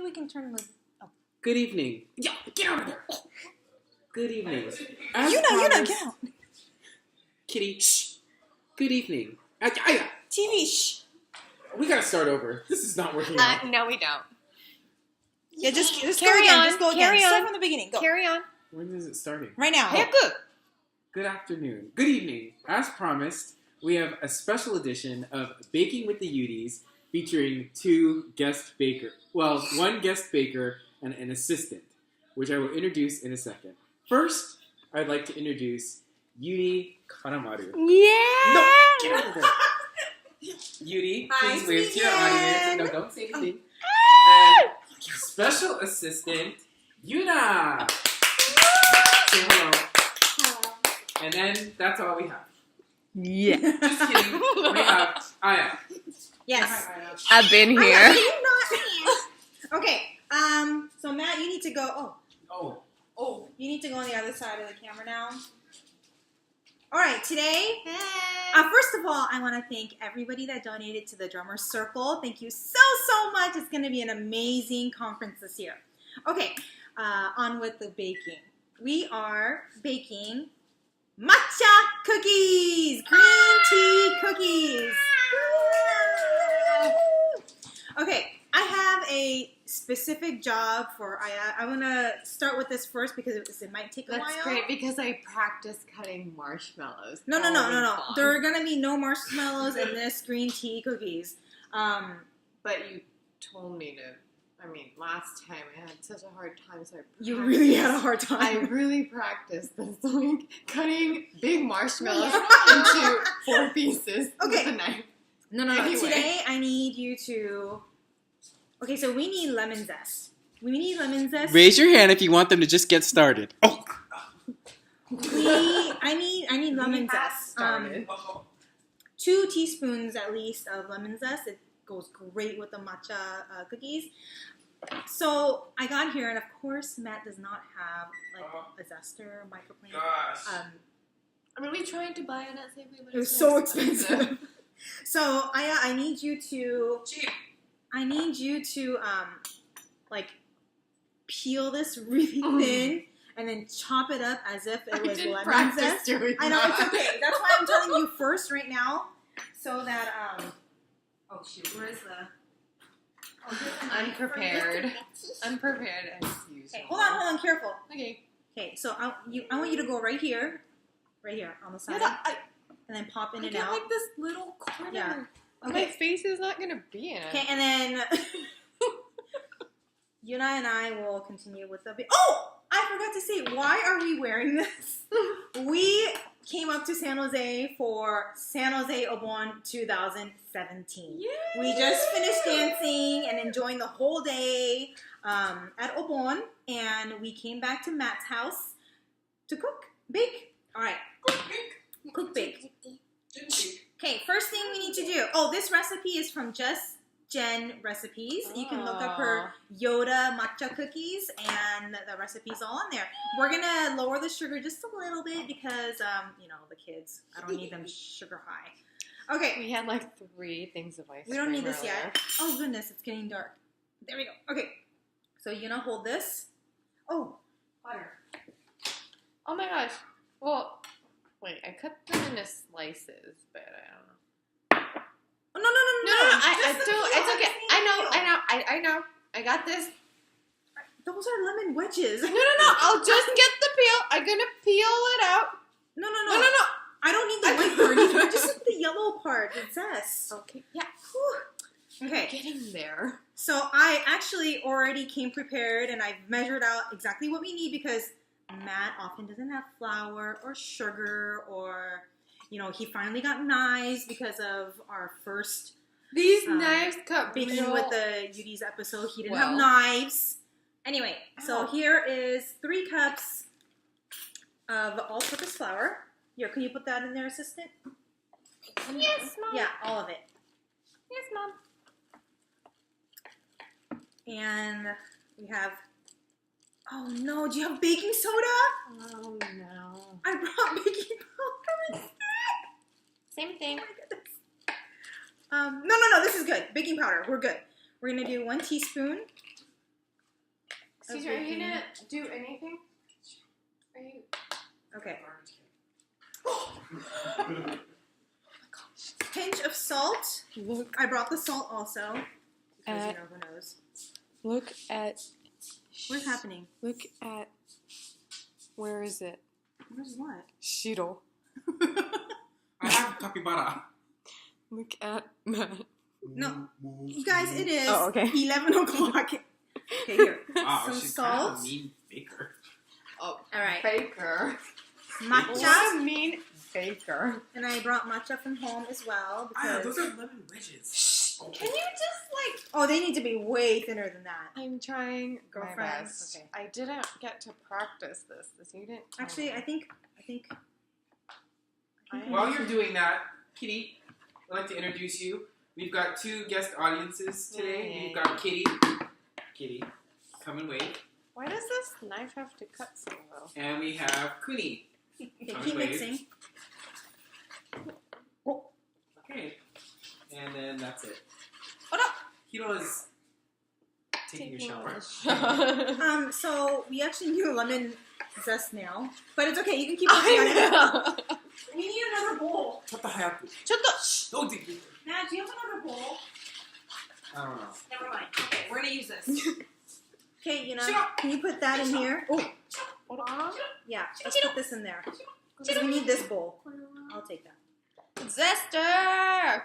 we can turn the... Oh. Good evening. Yeah, get out of there. Good evening. Yuna, get out. Kitty, shh. Good evening. TV, shh. We gotta start over. This is not working out. No, we don't. Yeah, just carry go again. on. Just go Carry again. on. Start from the beginning. Go. Carry on. When is it starting? Right now. Good afternoon. Good evening. As promised, we have a special edition of Baking with the Yuris featuring one guest baker and an assistant, which I will introduce in a second. First, I'd like to introduce Yuri Kanamaru. Yeah! No! Get out of there! Yuri, please wave to your audience. No, don't say anything. And special assistant, Yuna! Say hello. Hello. And then that's all we have. Yeah. Just kidding. We have Aya. Yes. I've been I here. know, you're not here. Okay. So Matt, you need to go. Oh. You need to go on the other side of the camera now. All right. Today. Hey. First of all, I want to thank everybody that donated to the Drummers Circle. Thank you so much. It's going to be an amazing conference this year. Okay. On with the baking. We are baking matcha cookies, green tea cookies. Okay, I have a specific job for Aya. I want to start with this first because it might take a while. That's great because I practiced cutting marshmallows. No. There are going to be no marshmallows in this green tea cookies. But you told me to. Last time I had such a hard time, so You really had a hard time. I really practiced this, like cutting big marshmallows into 4 pieces with a knife. No. Anyway. Today I need you to... Okay, so we need lemon zest. Raise your hand if you want them to just get started. Oh. I need lemon zest. 2 teaspoons at least of lemon zest. It goes great with the matcha cookies. So I got here, and of course Matt does not have a zester microplane. We tried to buy it at Safeway, but it was so expensive. So I need you to peel this really thin and then chop it up as if it was lemon zest. I know, it's okay. That's why I'm telling you first right now, so that oh shoot, where is the? Oh, Unprepared as usual. Okay, hold on, careful. Okay. Okay, so I want you to go right here on the side, and then pop in and out. Like this little corner. Yeah. My Okay. face is not gonna be in it. Okay, and then Yuna and I will continue with the. Oh, I forgot to say, why are we wearing this? We came up to San Jose for San Jose Obon 2017. Yay! We just finished dancing and enjoying the whole day at Obon, and we came back to Matt's house to bake. All right, cook, bake. Okay, first thing we need to do. Oh, this recipe is from Just Jen Recipes. You can look up her Yoda matcha cookies, and the recipe's all on there. We're gonna lower the sugar just a little bit because, the kids. I don't need them sugar high. Okay. We had 3 things of ice cream. We don't need this earlier. yet. Oh goodness, it's getting dark. There we go. Okay. So hold this. Oh, butter. Oh my gosh. Well, wait, I cut them into slices, but I don't know. Oh, no. It's okay. I know. I got this. Those are lemon wedges. No. I'll just get the peel. I'm gonna peel it out. No. No. I don't need the white part either. Just need the yellow part, the zest. Okay. Yeah. Whew. Okay. Getting there. So I actually already came prepared, and I've measured out exactly what we need because Matt often doesn't have flour or sugar or, he finally got knives because of our first These knives cut baking real... with the Yudi's episode. He didn't have knives. Anyway, so here is 3 cups of all-purpose flour. Here, can you put that in there, assistant? Yes, Mom. Yeah, all of it. Yes, Mom. And we have... Oh, no. Do you have baking soda? Oh, no. I brought baking powder. Same thing. Oh, my goodness. No. This is good. Baking powder. We're good. We're going to do 1 teaspoon Caesar, are you gonna do anything? Are you? Okay. Pinch of salt. Look I brought the salt also. Because, you know, who knows. Look at. What's happening? Look at. Where is it? Where's what? Shiro. I have capybara. Look at Matt. No. You guys, it is Oh, okay. 11 o'clock. Okay, here. Wow, Some she's kind salt. of a mean baker. Oh, All right. baker. Matcha. What I mean, baker. And I brought matcha from home as well. Ah, Because... those are lemon wedges. Can you just like? Oh, they need to be way thinner than that. I'm trying my Girlfriend. best. Okay. I didn't get to practice this. You didn't. tell Actually, me. I think. While you're doing that, Kitty, I'd like to introduce you. We've got 2 guest audiences today. Yay. We've got Kitty. Kitty, come and wait. Why does this knife have to cut so well? And we have Kuni. Okay, Come keep and wait. mixing. Okay. And then that's it. Hold up. Hiro is taking a shower. So we actually need lemon zest now, but it's okay. You can keep working on it. I know. We need another bowl. ちょっと早く。 Shh. Don't dig it. Matt, do you have another bowl? I don't know. Never mind. Okay, we're gonna use this. Okay, Yuna, Shut can you put that in here? Oh, Hold yeah. Let's put this in there. Because we need this bowl. I'll take that. Zester!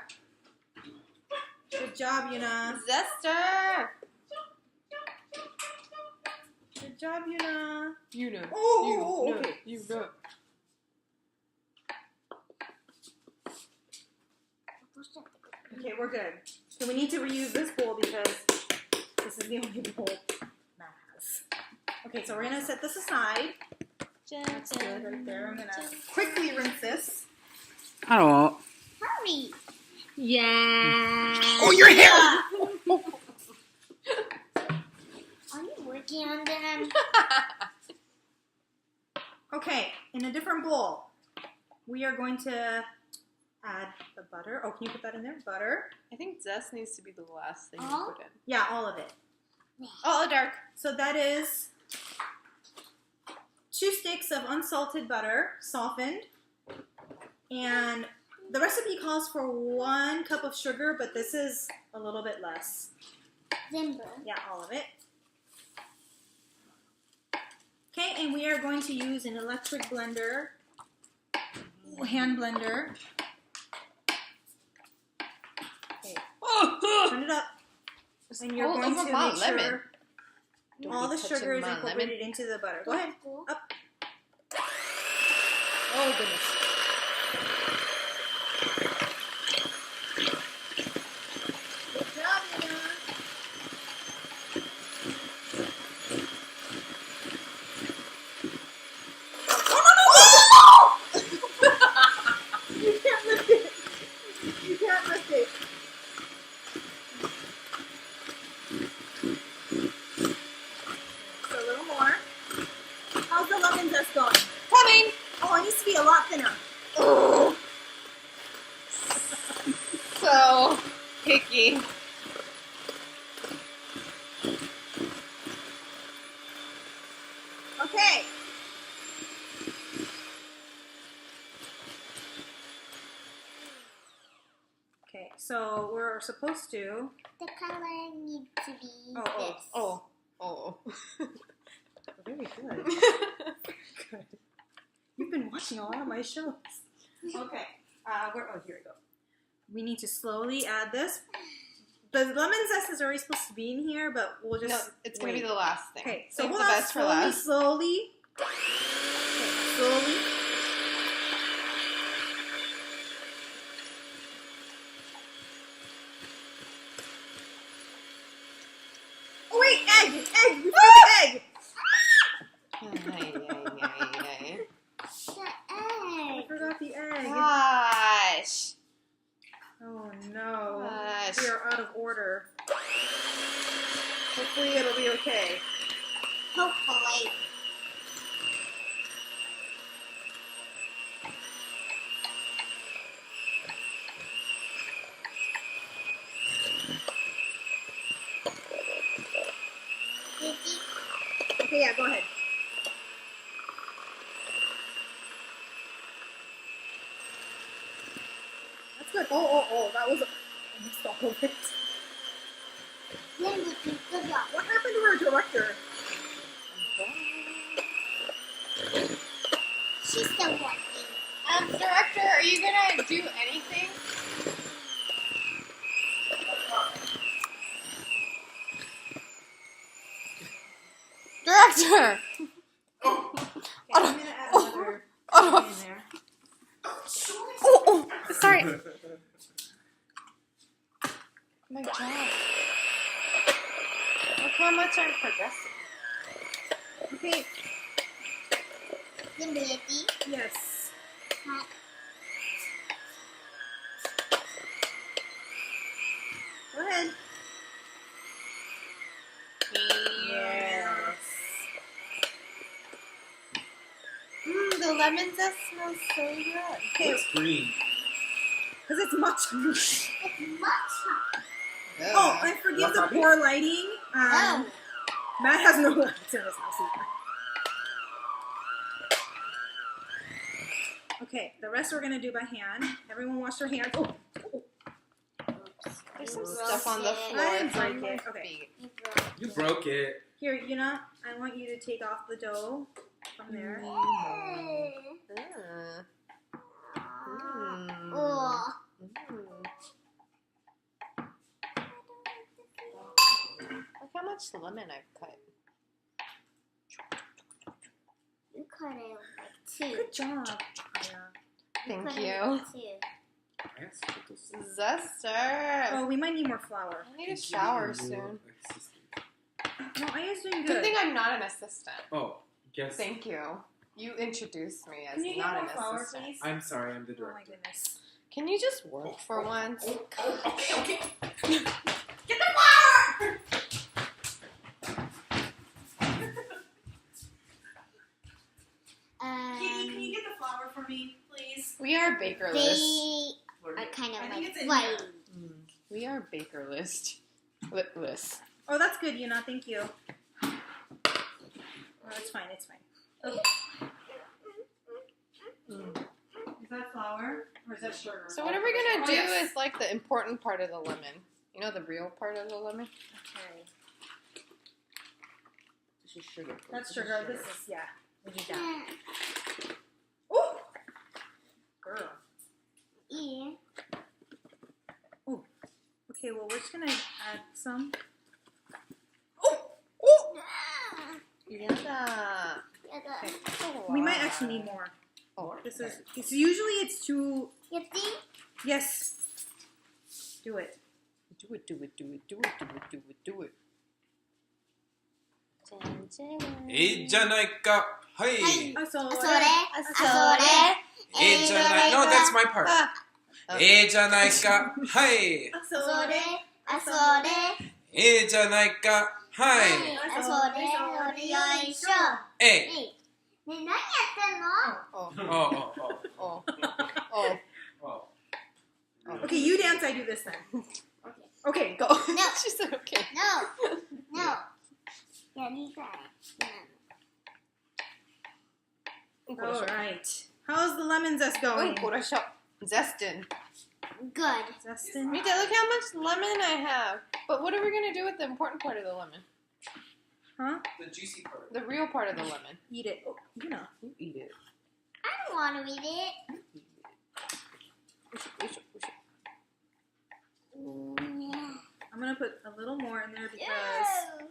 Good job, Yuna. Zester! Good job, Yuna. You know. Oh, you okay. know. You know. Okay, we're good. So we need to reuse this bowl because this is the only bowl Matt has. Okay, so we're gonna set this aside. That's good right there. I'm gonna quickly rinse this. Hello. Hurry! Yeah. Oh, your hair! Are you working on them? Okay, in a different bowl, we are going to add the butter. Oh, can you put that in there? Butter. I think zest needs to be the last thing you put in. Yeah, all of it. Oh, dark. So that is 2 sticks of unsalted butter, softened. And the recipe calls for 1 cup of sugar, but this is a little bit less. Yeah, all of it. Okay, and we are going to use an electric blender, hand blender. Okay, turn it up. And you're All going over to my make lemon. sure Don't all be the touching sugar is my incorporated lemon. into the butter. Go ahead. Up. Oh, goodness. Good job, Yuna. You can't lift it. You can't lift it. So a little more. How's the lemon zest going? Coming! Oh, it needs to be a lot thinner. So picky. Okay. Okay, so we're supposed to. The color needs to be Oh, this. Oh. Very good. Good. You've been watching a lot of my shows. Okay. Here we go. We need to slowly add this. The lemon zest is already supposed to be in here, but we'll just. No, it's gonna wait. be the last thing. Okay, so Save hold the on. best for last. Slowly. Okay, slowly. Oh wait, egg! We forgot the egg! The I egg. forgot the egg. Gosh. Oh no. Gosh. We are out of order. Hopefully it'll be okay. Hopefully. Did you yeah, go ahead. That's good. Oh, that was almost all of it. Then we can good job. What happened to our director? She's still working. Director, are you gonna do anything? Director! Okay, I'm gonna add another Oh. in there. Oh, sorry. My God. Look how much I'm progressing. Okay, Then we have yes. Go ahead. Yes. The lemon zest smells so good. Okay, It's green. because it's matcha. It's matcha. Oh, I forgive the Wasabi? poor lighting. Oh. Matt has no lights in his house either. Okay, the rest we're gonna do by hand. Everyone wash their hands. Oh, There's some Broke stuff on the it. floor. I didn't It's on break my it. Okay. feet. You broke it. here, Yuna, I want you to take off the dough from there. Mm. Oh. Look how much lemon I've cut. You cut it like two. Good job. Thank cut it you. like two. Zester. Oh, we might need more flour. I need a shower soon. No, Aya's doing Good good. thing I'm not an assistant. Oh, guess. Thank you. You introduced me as Can you get not more an flour, assistant. please? I'm sorry, I'm the Oh my director. goodness. Can you just work for once? Okay. Get the flour! Kitty, can you get the flour for me, please? We are bakerless. They are kind I of think like it's in white. here. We are bakerless. Litless. Oh, that's good, Yuna. Thank you. Oh, it's fine. It's fine. Is that flour or is that sugar? So what are we gonna Oh, do yes. is like the important part of the lemon. You know the real part of the lemon? Okay. This is sugar. That's sugar. This is, yeah. We need that. Yeah. Ooh! Girl. Yeah. Okay, well, we're just gonna add some. Yada. Yeah. We might actually need more. Oh, This is. It's usually it's too. You think? Yes. Do it. Do it, do it, do it, do it, do it, do it, do it. いいじゃないか。はい。はいあ、そあ、それ。れ。あ、それ。いいじゃない。No, that's my part. Ah. いいじゃないか。はい。あ、あ、そそれ。れ。あ、それ。いいじゃないか。はい。あ、それ。それよいしょ。えい。えい。ね、何やってんの？ Oh, Oh, oh, oh, oh. oh. Okay, you dance. I do this then. Okay, go. Go. She said okay. No. No. やりたい。All right. How's the lemon zest going? Zestin. Good. Zestin. Rita, look how much lemon I have. But what are we going to do with the important part of the lemon? Huh? The juicy part. The real part of the lemon. Eat it. Oh, you know. You eat it. I don't want to eat it. I'm gonna put a little more in there because Yeah.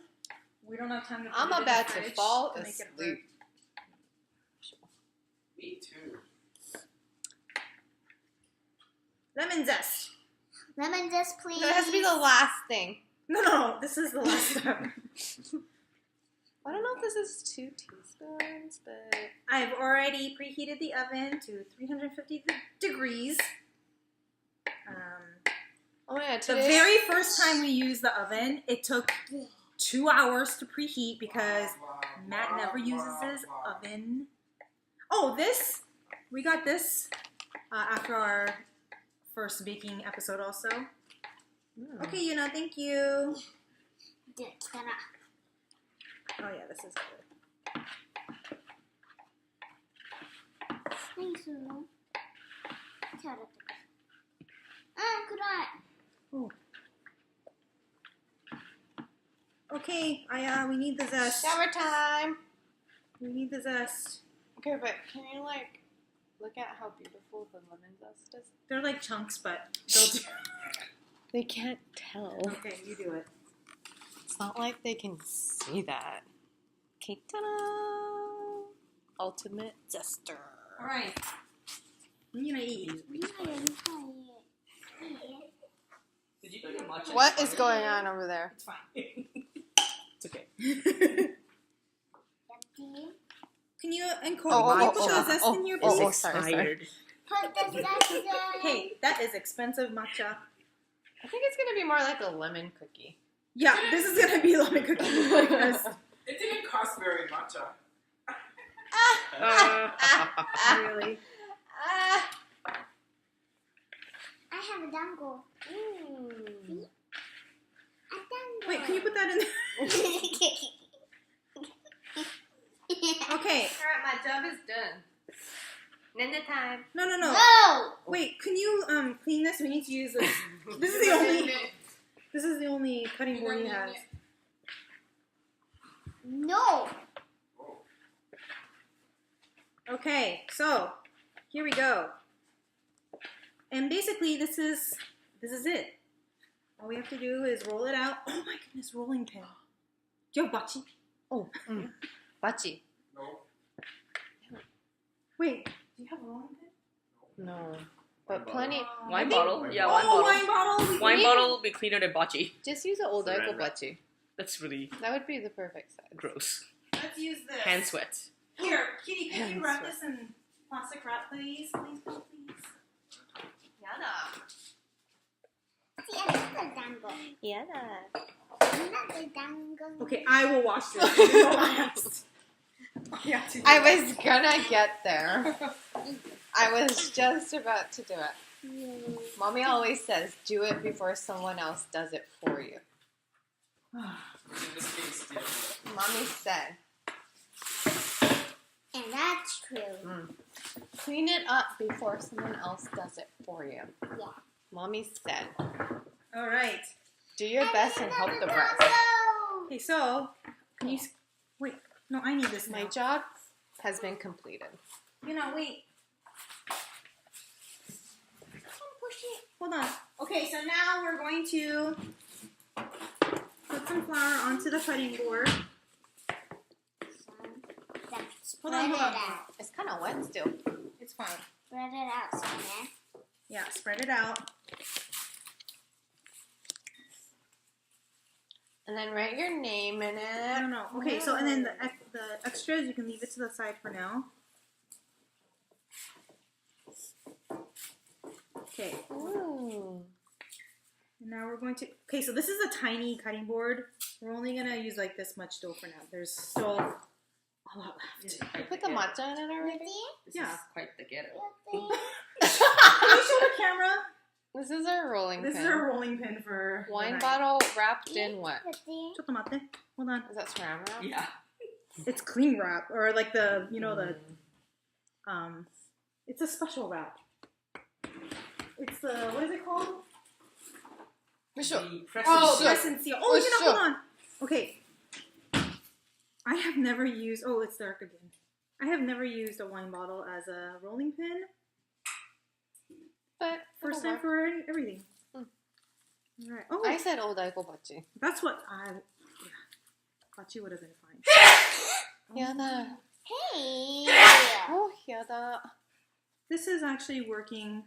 we don't have time to. I'm put it in about the to fridge fall to make it work. asleep. Me too. Lemon zest. Lemon zest, please. That has to be the last thing. No. This is the last step. I don't know if this is 2 teaspoons, but... I've already preheated the oven to 350 degrees. Oh my god, The today... very first time we used the oven, it took 2 hours to preheat because Matt never uses his oven. Oh, we got this after our first baking episode also. Okay, Yuna, thank you. Oh yeah, this is good. 何するの？手洗ってくる。あ、暗い。 Okay, Aya, we need the zest. Shower time. We need the zest. Okay, but can you like look at how beautiful the lemon zest is? They're like chunks, but they'll do. They can't tell. Okay, you do it. It's not like they can see that. Okay, ta-da! Ultimate zester. All right. I'm gonna eat. みんなやりたい。いい？ Did you do the matcha? What is going on over there? It's fine. It's okay. やって。 Can you and Oh, Cole, can you oh, put oh, the zest oh, in your oh, please? oh, sorry. Put the zest in. Hey, that is expensive matcha. I think it's gonna be more like a lemon cookie. Yeah, this is gonna be lemon cookie because It didn't cost very much. really. I have a dango. Mm. A dango. Wait, can you put that in there? Okay. Alright, my job is done. Nana time. No. No! Wait, can you clean this? We need to use this. This is the only. This is the only cutting board he has. No! Okay, so here we go. And basically, this is it. All we have to do is roll it out. Oh my goodness, rolling pin. Do you have bachi? Oh, bachi. No. Wait, do you have a rolling pin? No. But plenty. Wine I think- bottle? Yeah, wine Oh, bottle. wine bottle. Wine Maybe- bottle will be cleaner than bocce. Just use an old Saran Eichel wrap. bachi. That's really That would be the perfect size. gross. Let's use this. Hand sweat. Here, Kitty, can you Hand wrap sweat. this in plastic wrap, please? Please. Yada. See, another dango. Yeah. Another dango. Okay, I will wash this. You know I have to- I have to do I it. was gonna get there. I was just about to do it. Mommy always says, do it before someone else does it for you. In this case, yeah. Mommy said, And that's true. clean it up before someone else does it for you. Yeah. Mommy said, All right. do your best and help the rest. Okay, so can you wait? No, I need this My now. job has been completed. You know, wait. Push it. Hold on. Okay, so now we're going to put some flour onto the cutting board. Spread Hold it on. out. It's kind of wet still. It's fine. Spread it out, Sonia. Yeah, spread it out. And then write your name in it. No. Okay, so and then the extras you can leave it to the side for now. Okay, Ooh. and now we're going to. Okay, so this is a tiny cutting board. We're only gonna use like this much dough for now. There's still a lot left. You put the matcha in it already? This Yeah. is quite the ghetto. Can you show the camera? This is our rolling This pin. is our rolling pin for the Wine night. bottle wrapped in what? ちょっと待って. Hold on. Is that saran wrap? Yeah. It's cling wrap or like the the it's a special wrap. It's the what is it called? Sure. The press Oh, and press and seal. Oh, For hold on. Okay. I have never used. Oh, it's dark again. I have never used a wine bottle as a rolling pin. But First it'll time work. for everything. Hmm. All right. Oh, I said old Eichel bachi. that's what I. Yeah, thought you would have been fine. Yada. Hey! Oh, yada. This is actually working.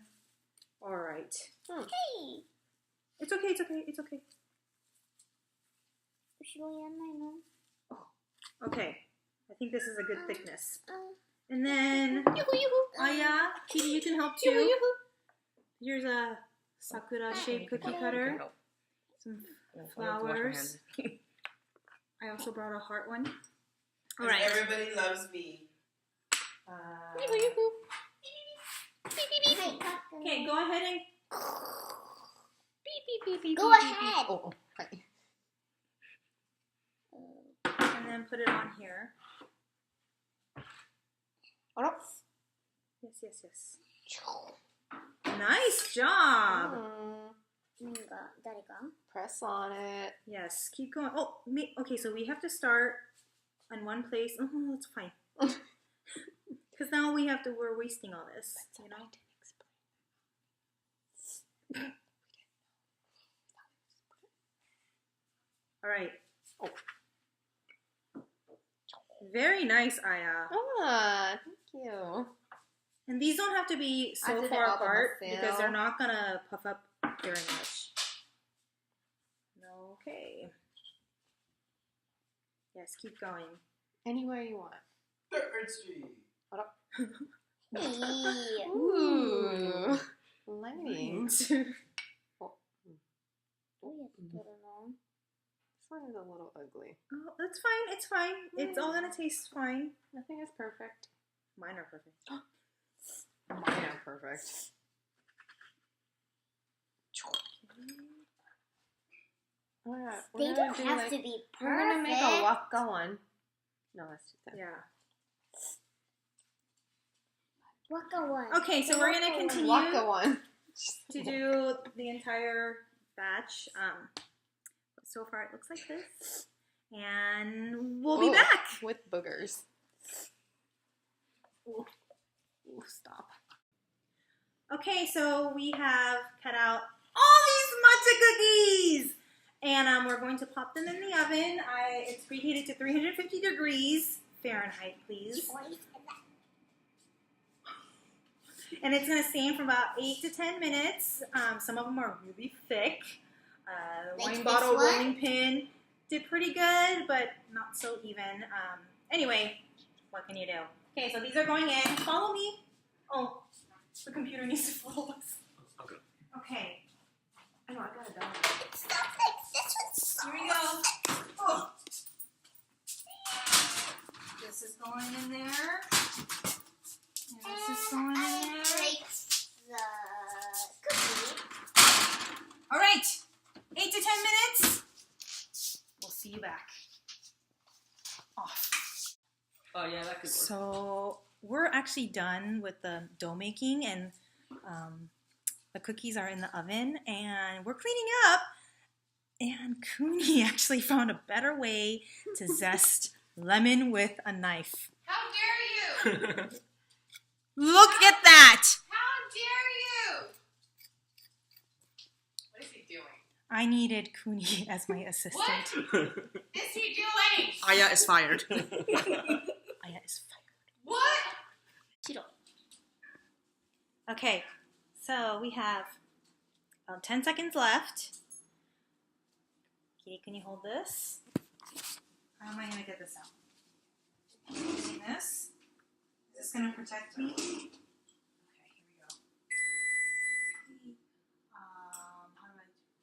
All right. Hey! It's okay. It's okay. It's okay. 後ろやんないの? Okay. I think this is a good thickness. And then, Aya, Kitty, you can help too. Here's a sakura shaped cookie cutter. Some flowers. I also brought a heart one. All right. Everybody loves me. Okay, go ahead and Go ahead. Oh, hi. then put it on here. Yes. Nice job.誰が Press on it. Yes, keep going. Oh, okay, so we have to start in one place. Oh, that's fine. Because now we're wasting all this, you know? All right. Oh. Very nice, Aya. Ah, thank you. And these don't have to be I so did it far all by apart myself. because they're not going to puff up very much. Okay. Yes, keep going. Anywhere you want. Third Street. Ooh. Lighting. This one is a little ugly. Oh, that's fine. It's fine. It's all going to taste fine. Nothing is perfect. Mine are perfect. Mine are perfect. Oh my god. They don't have to be perfect. We're gonna make a waka one. No, that's too thin. Yeah. Waka one. Okay, so we're going to continue Waka one. to do the entire batch. So far it looks like this. And we'll be Ooh, back. with boogers. Ooh, stop. Okay, so we have cut out all these matcha cookies. And we're going to pop them in the oven. It's preheated to 350 degrees Fahrenheit, please. And it's going to stand for about 8 to 10 minutes. Some of them are really thick. The Like wine this bottle one? rolling pin did pretty good, but not so even. Anyway, what can you do? Okay, so these are going in. Follow me. Oh, the computer needs to follow us. Okay. Okay. I know, I got it done. Stop like this one's Here we go. Oh. This is going in there. And this is going in there. Like the cookie. All right. 8 to 10 minutes. We'll see you back. Off. Oh yeah, that could work. So we're actually done with the dough making, and the cookies are in the oven, and we're cleaning up. And Cooney actually found a better way to zest lemon with a knife. How dare you? Look at that! How dare you? What is he doing? I needed Cooney as my assistant. What is he doing? Aya is fired. Aya is fired. What? Okay, so we have 10 seconds left. Kitty, can you hold this? How am I going to get this out? Using this? Is this going to protect me? Okay, here we go. How do I do?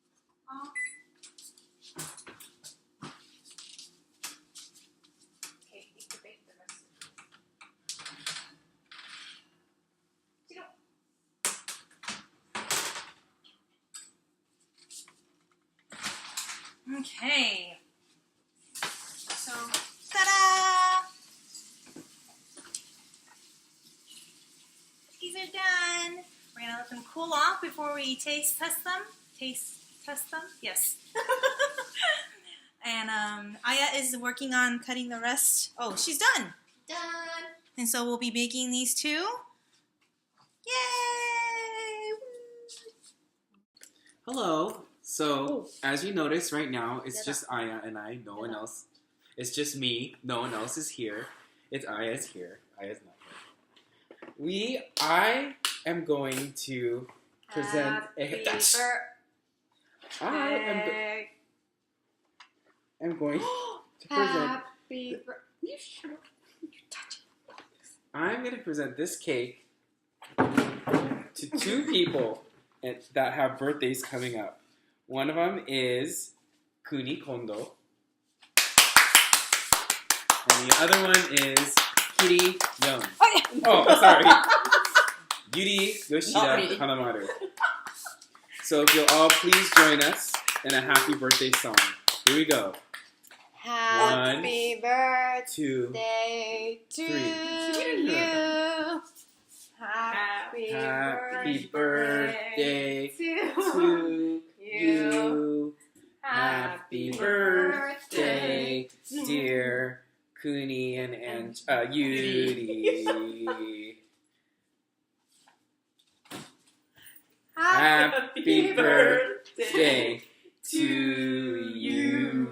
Okay, you can bake the rest of it. Okay. So, ta-da! These are done. We're gonna let them cool off before we taste test them. Yes. And Aya is working on cutting the rest. Oh, she's done. Done. And so we'll be baking these two. Yay! Hello. So, as you notice right now, it's just Aya and I. No one else. It's just me. No one else is here. It's Aya's here. Aya's not here. I am going to present a... I am going to present... Happy birthday. You shut up. You touch it. I'm going to present this cake to two people that have birthdays coming up. One of them is Kuni Kondo. And the other one is Kiri Young. Oh, sorry. Yuri Yoshida Not me. Hanamaru. So if you'll all please join us in a happy birthday song. Here we go. Happy birthday 2, to 3. you. Happy Happy birthday birthday to to you. Happy birthday, dear Cooney and Yuri. Happy birthday to you.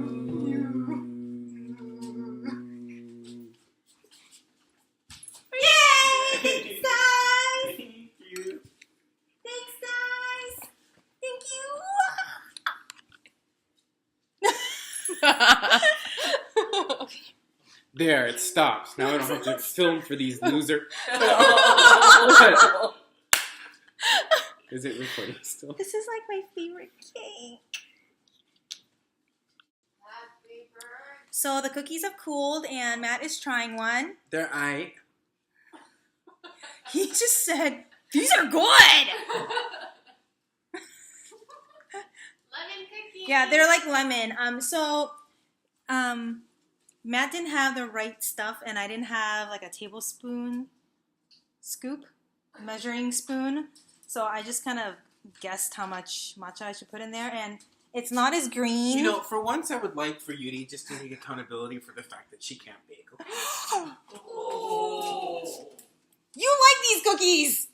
Yay! Thanks, guys! Thank you. Thanks, guys! Thank you! There, it stops. Now I don't have to film for these losers. Is it recording still? This is like my favorite cake. Happy birthday. So the cookies have cooled and Matt is trying one. They're aight. He just said, these are good! Lemon cookies. Yeah, they're like lemon. Matt didn't have the right stuff and I didn't have like a tablespoon scoop, measuring spoon. So I just kind of guessed how much matcha I should put in there, and it's not as green. You know, for once I would like for Yuri just to take accountability for the fact that she can't bake. Okay? Oh. You like these cookies!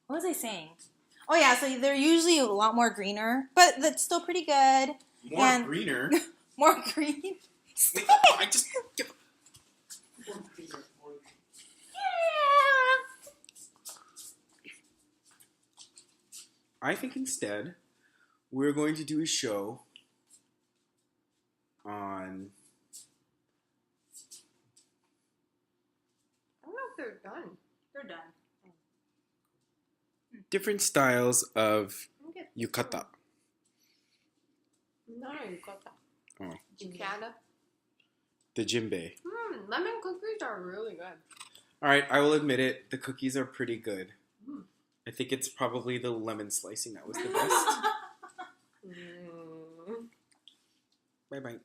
What was I saying? Oh yeah, so they're usually a lot more greener, but that's still pretty good. More And- greener. More green. I just... I think instead, we're going to do a show on I don't know if they're done. They're done. different styles of I'll get yukata. No, yukata. Oh. Yukata. The jimbei. Lemon cookies are really good. All right, I will admit it. The cookies are pretty good. I think it's probably the lemon slicing that was the best. Bye-bye.